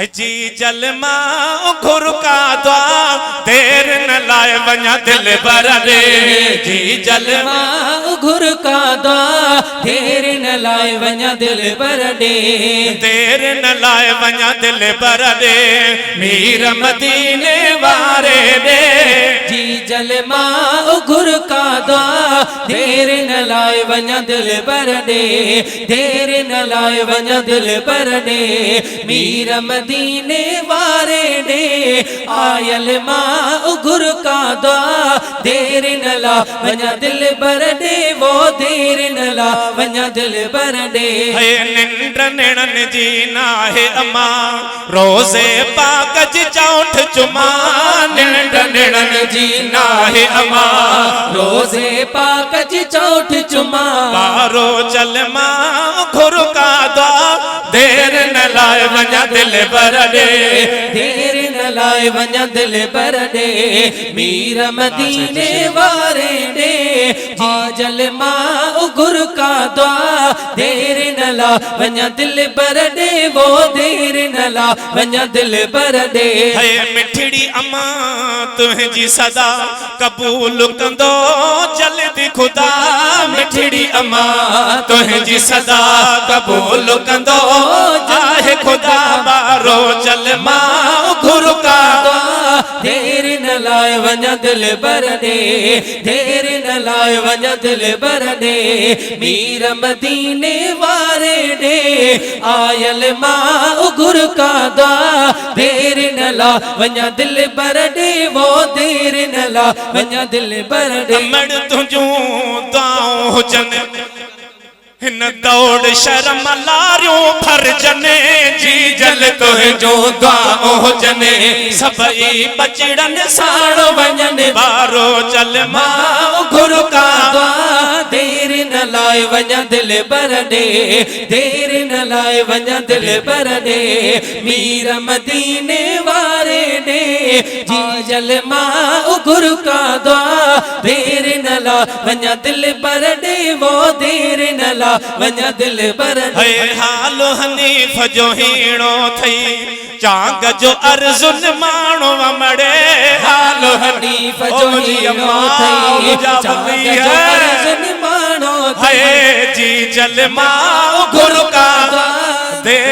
जी जलमा घुर का द्वा देर न लाए वञा दिल बर रे। जी जलमा घुर का द्वा देर न लाए वञा दिल बर रे। देर न लाए वञा दिल बर रे मीर मदीने वारे रे। जी जलमा घुर का द्वा देर न लाए वञा दिल बर रे। देर न लाए वञा दिल बर रे मीर मदीने वारे रे। आयल मां घुर का द्वा देर न ला वञा दिल बर रे। वो देर न ला वञा दिल बर रे। निंड निणन जी नाहे अमा रोज़े पाक जी चौठ चुमा। निंड निणन जी नाहे अमा रोज़े पाक जी चौठ चुमा। बारो जलमा घुर का द्वा देर न लाए वञा दिल बर रे। देर न लाए वञा दिल बर रे मीर मदीने वारे रे। जी जलमा घुर का द्वा देर न ला वञा दिल बर रे। वो देर न ला वञा दिल बर रे। मिठड़ी अमा तुझी सदा कबूल कंदो जल्दी खुदा। मिठड़ी अमा तुझी सदा कबूल कंदो आहे खुदा। बारो जलमा घुर का द्वा देर न लाए वञा दिल बर रे। देर न लाए वञा दिल बर रे मीर मदीने वारे रे। आयल मां घुर का द्वा देर न ला वञा दिल बर रे। वो देर न ला वञा दिल बर रे। अमड़ तुझूं दुआऊं हुजन हिन दौड़ शर्म लारियूं फरजने। जी जल तुझो दुआऊं हुजने सभई बचड़न साण वञन। बारो जलमा घुर का द्वा देर न लाए वञा दिल बर रे। देर न लाए वञा दिल बर रे मीर मदीने वारे रे। जी जलमा घुर का द्वा देर न ला वञा दिल बर रे। वो देर न ला वञा दिल बर रे। हाल हनीफ जो हीणो थई चांग जो अर्जुन माणो वमड़े। हाल हनीफ जो हीणो थई चांग जो अर्जुन माणो थई। जी जलमा घुर का द्वा देर